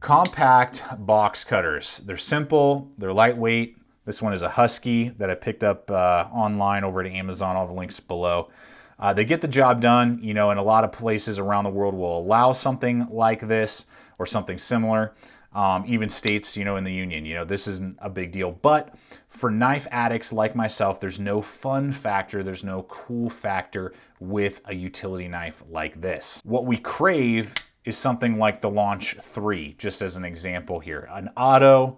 Compact box cutters. They're simple, they're lightweight. This one is a Husky that I picked up online over at Amazon. All the links below. They get the job done, you know, and a lot of places around the world will allow something like this or something similar. Even states, you know, in the union, you know, this isn't a big deal. But for knife addicts like myself, there's no fun factor, there's no cool factor with a utility knife like this. What we crave is something like the Launch 3, just as an example here. An auto,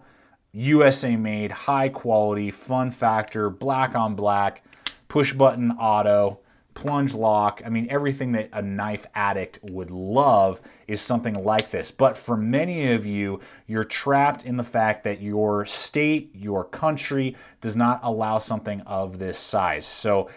USA made, high quality, fun factor, black on black, push button auto, plunge lock. I mean, everything that a knife addict would love is something like this. But for many of you, you're trapped in the fact that your state, your country does not allow something of this size. So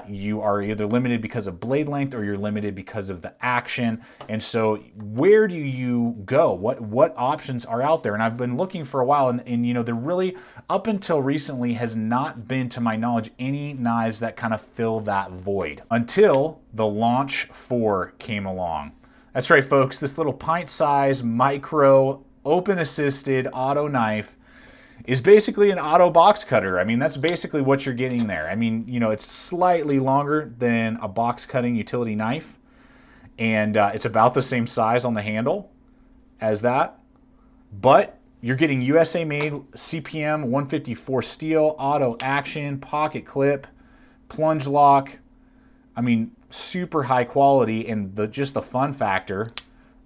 you are either limited because of blade length or you're limited because of the action. And so where do you go? What options are out there? And I've been looking for a while, and you know, there really, up until recently, has not been, to my knowledge, any knives that kind of fill that void until the Launch 4 came along. That's right, folks. This little pint-sized micro open-assisted auto knife is basically an auto box cutter. I mean, that's basically what you're getting there. I mean, you know, it's slightly longer than a box cutting utility knife, and it's about the same size on the handle as that, but you're getting USA made, CPM 154 steel, auto action, pocket clip, plunge lock. I mean, super high quality, and just the fun factor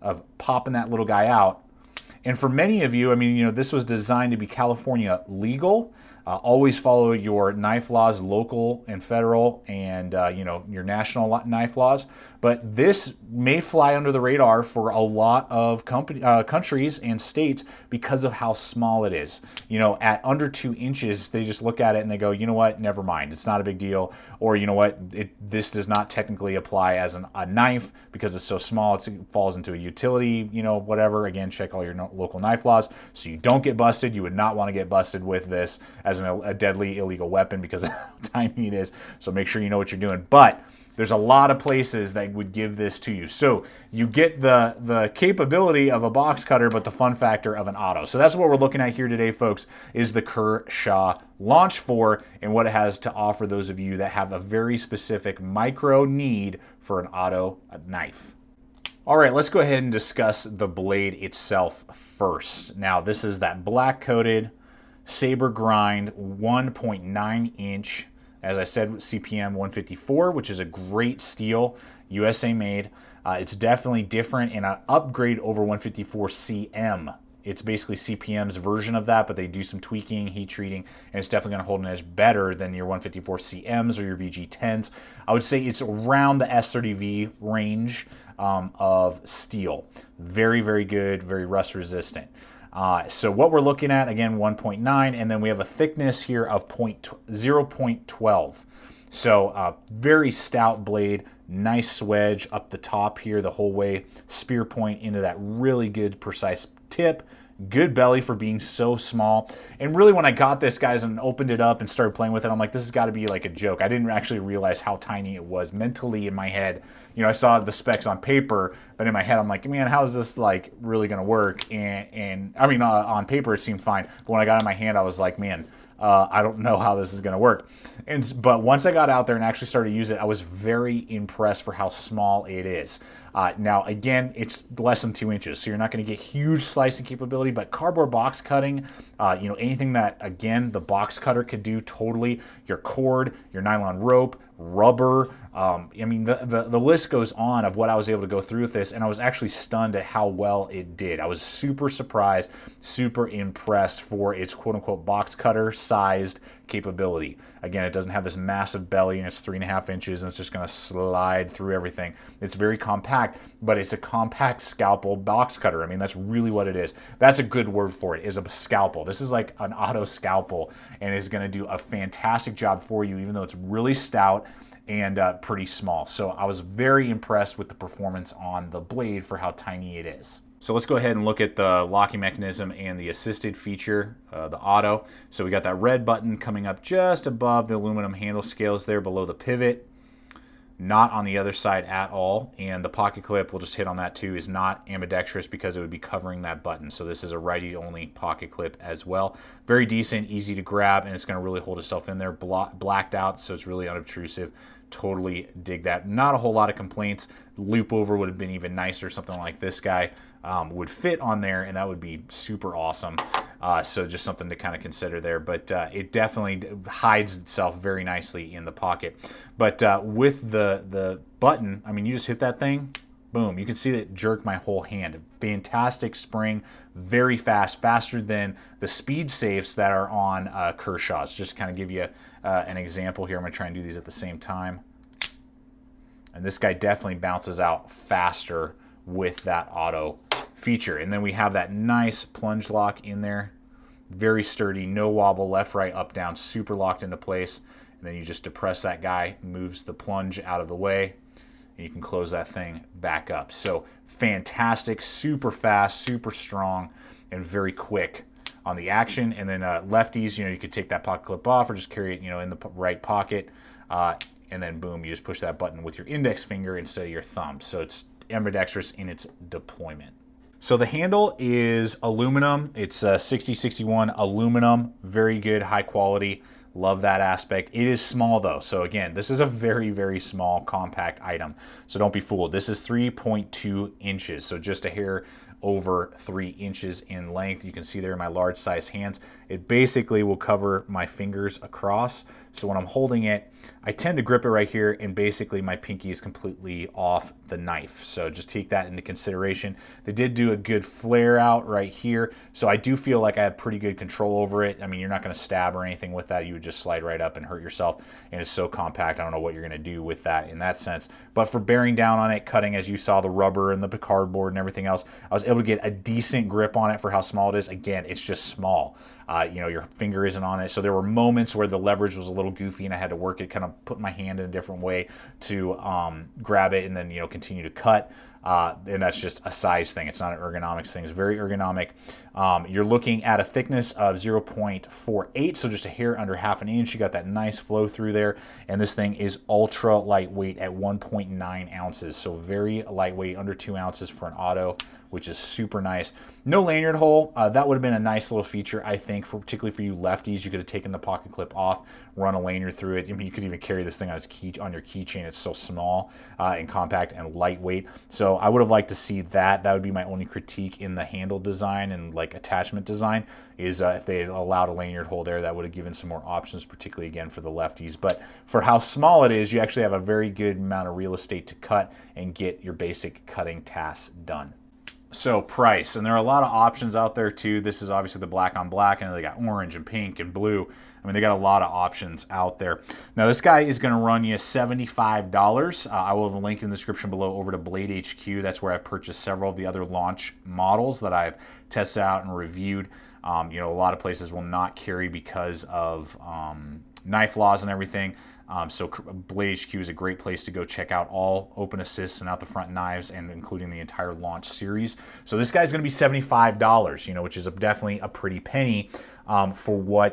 of popping that little guy out. And for many of you, I mean, you know, this was designed to be California legal. Always follow your knife laws, local and federal, and you know, your national knife laws. But this may fly under the radar for a lot of countries and states because of how small it is. You know, at under 2 inches, they just look at it and they go, you know what, never mind, it's not a big deal. Or you know what, this does not technically apply as a knife because it's so small, it falls into a utility, you know, whatever. Again, check all your local knife laws so you don't get busted. You would not want to get busted with this as a deadly illegal weapon because of how tiny it is. So make sure you know what you're doing. But there's a lot of places that would give this to you. So you get the capability of a box cutter, but the fun factor of an auto. So that's what we're looking at here today, folks, is the Kershaw Launch 4 and what it has to offer those of you that have a very specific micro need for an auto knife. All right, let's go ahead and discuss the blade itself first. Now, this is that black-coated saber grind 1.9 inch. As I said, CPM 154, which is a great steel, USA made. It's definitely different and an upgrade over 154 CM. It's basically CPM's version of that, but they do some tweaking, heat treating, and it's definitely going to hold an edge better than your 154 CMs or your VG10s. I would say it's around the S30V range of steel. Very, very good, very rust resistant. So what we're looking at, again, 1.9, and then we have a thickness here of 0.12. So very stout blade, nice swedge up the top here the whole way, spear point into that really good precise tip. Good belly for being so small. And really when I got this, guys, and opened it up and started playing with it, I'm like, this has got to be like a joke. I didn't actually realize how tiny it was mentally in my head. You know, I saw the specs on paper, but in my head I'm like, man, how is this like really going to work? And I mean, on paper it seemed fine, but when I got it in my hand, I was like, man, I don't know how this is going to work. But once I got out there and actually started to use it, I was very impressed for how small it is. Now, again, it's less than 2 inches, so you're not going to get huge slicing capability, but cardboard box cutting, you know, anything that, again, the box cutter could do totally, your cord, your nylon rope, rubber, I mean, the list goes on of what I was able to go through with this, and I was actually stunned at how well it did. I was super surprised, super impressed for its quote-unquote box cutter sized capability. Again, it doesn't have this massive belly, and it's 3.5 inches, and it's just going to slide through everything. It's very compact, but it's a compact scalpel box cutter. I mean, that's really what it is. That's a good word for it, is a scalpel. This is like an auto scalpel, and is going to do a fantastic job for you, even though it's really stout and pretty small. So I was very impressed with the performance on the blade for how tiny it is. So let's go ahead and look at the locking mechanism and the assisted feature, the auto. So we got that red button coming up just above the aluminum handle scales there below the pivot. not on the other side at all, and the pocket clip, we'll just hit on that too, is not ambidextrous because it would be covering that button. So this is a righty only pocket clip as well. Very decent, easy to grab, and it's going to really hold itself in there, blacked out, so it's really unobtrusive. Totally dig that. Not a whole lot of complaints. Loop over would have been even nicer. Something like this guy would fit on there, and that would be super awesome. So just something to kind of consider there. But it definitely hides itself very nicely in the pocket. But with the button, I mean, you just hit that thing, boom. You can see that it jerked my whole hand. Fantastic spring, very fast, faster than the speed safes that are on Kershaw's. Just to kind of give you an example here. I'm going to try and do these at the same time. And this guy definitely bounces out faster with that auto feature. And then we have that nice plunge lock in there. Very sturdy, no wobble, left, right, up, down, super locked into place. And then you just depress that guy, moves the plunge out of the way, and you can close that thing back up. So fantastic, super fast, super strong, and very quick on the action. And then lefties, you could take that pocket clip off or just carry it, in the right pocket. And then boom, you just push that button with your index finger instead of your thumb. So it's ambidextrous in its deployment. So the handle is aluminum. It's 6061 aluminum, very good, high quality. Love that aspect. It is small though. So again, this is a very, very small compact item. So don't be fooled. This is 3.2 inches. So just a hair over 3 inches in length. You can see there in my large size hands. It basically will cover my fingers across. So when I'm holding it, I tend to grip it right here, and basically my pinky is completely off the knife. So just take that into consideration. They did do a good flare out right here. So I do feel like I have pretty good control over it. I mean, you're not going to stab or anything with that. You would just slide right up and hurt yourself. And it's so compact. I don't know what you're going to do with that in that sense. But for bearing down on it, cutting, as you saw, the rubber and the cardboard and everything else, I was able to get a decent grip on it for how small it is. Again, it's just small. Your finger isn't on it. So there were moments where the leverage was a little goofy and I had to work it, kind of put my hand in a different way to grab it and then, continue to cut. And that's just a size thing. It's not an ergonomics thing. It's very ergonomic. You're looking at a thickness of 0.48, so just a hair under half an inch. You got that nice flow through there. And this thing is ultra lightweight at 1.9 ounces. So very lightweight, under 2 ounces for an auto, which is super nice. No lanyard hole. That would have been a nice little feature, I think, particularly for you lefties. You could have taken the pocket clip off, run a lanyard through it. I mean, you could even carry this thing on your keychain. It's so small and compact and lightweight. So I would have liked to see that. That would be my only critique in the handle design and like attachment design is if they had allowed a lanyard hole there, that would have given some more options, particularly again for the lefties. But for how small it is, you actually have a very good amount of real estate to cut and get your basic cutting tasks done. So price, and there are a lot of options out there too. This is obviously the black on black, and they got orange and pink and blue. I mean, they got a lot of options out there. Now this guy is going to run you $75. I will have a link in the description below over to Blade HQ. That's where I've purchased several of the other launch models that I've tested out and reviewed. A lot of places will not carry because of knife laws and everything. So Blade HQ is a great place to go check out all open assists and out the front knives, and including the entire launch series. So this guy's going to be $75, which is definitely a pretty penny for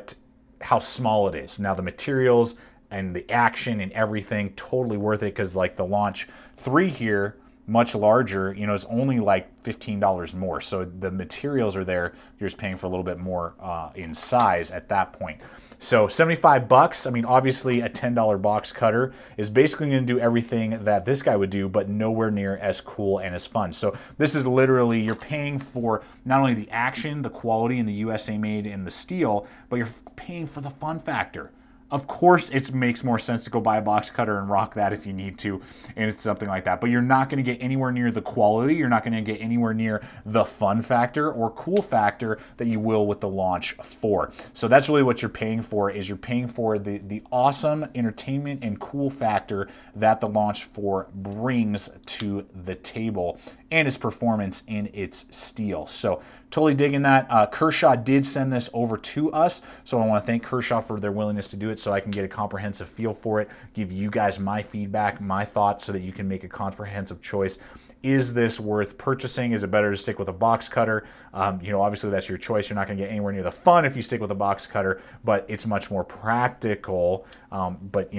how small it is. Now the materials and the action and everything, totally worth it, because like the Launch 3 here, much larger, is only like $15 more. So the materials are there. You're just paying for a little bit more in size at that point. So $75. I mean, obviously a $10 box cutter is basically going to do everything that this guy would do, but nowhere near as cool and as fun. So this is literally, you're paying for not only the action, the quality, and the USA made and the steel, but you're paying for the fun factor. Of course, it makes more sense to go buy a box cutter and rock that if you need to, and it's something like that. But you're not going to get anywhere near the quality. You're not going to get anywhere near the fun factor or cool factor that you will with the Launch 4. So that's really what you're paying for, is you're paying for the awesome entertainment and cool factor that the Launch 4 brings to the table, and its performance in its steel. So totally digging that. Kershaw did send this over to us, so I want to thank Kershaw for their willingness to do it so I can get a comprehensive feel for it, give you guys my feedback, my thoughts, so that you can make a comprehensive choice. Is this worth purchasing? Is it better to stick with a box cutter? Obviously that's your choice. You're not going to get anywhere near the fun if you stick with a box cutter, but it's much more practical. But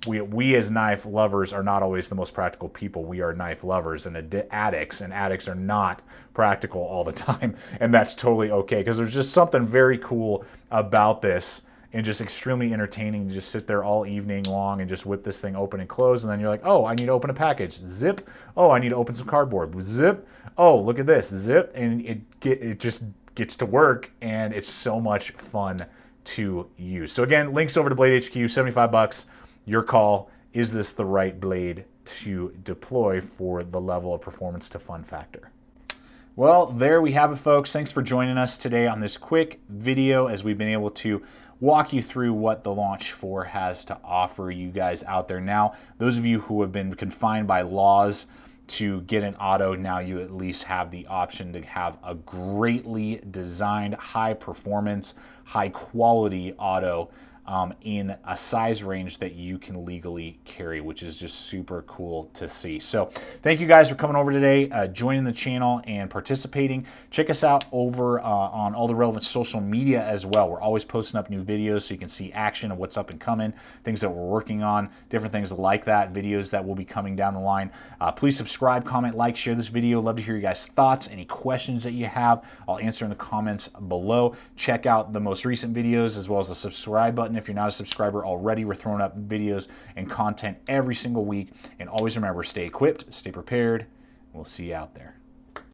we as knife lovers are not always the most practical people. We are knife lovers and addicts, and addicts are not practical all the time, and that's totally okay, because there's just something very cool about this and just extremely entertaining to just sit there all evening long and just whip this thing open and close, and then you're like, oh, I need to open a package, zip. Oh, I need to open some cardboard, zip. Oh, look at this, zip, and it just gets to work, and it's so much fun to use. So again, links over to Blade HQ, 75 bucks. Your call. Is this the right blade to deploy for the level of performance to fun factor? Well, there we have it, folks. Thanks for joining us today on this quick video as we've been able to walk you through what the Launch 4 has to offer you guys out there. Now, those of you who have been confined by laws to get an auto, now you at least have the option to have a greatly designed, high performance, high quality auto in a size range that you can legally carry, which is just super cool to see. So thank you guys for coming over today, joining the channel and participating. Check us out over on all the relevant social media as well. We're always posting up new videos so you can see action of what's up and coming, things that we're working on, different things like that, videos that will be coming down the line. Please subscribe, comment, like, share this video. Love to hear you guys' thoughts, any questions that you have. I'll answer in the comments below. Check out the most recent videos as well as the subscribe button. If you're not a subscriber already, we're throwing up videos and content every single week. And always remember, stay equipped, stay prepared. We'll see you out there.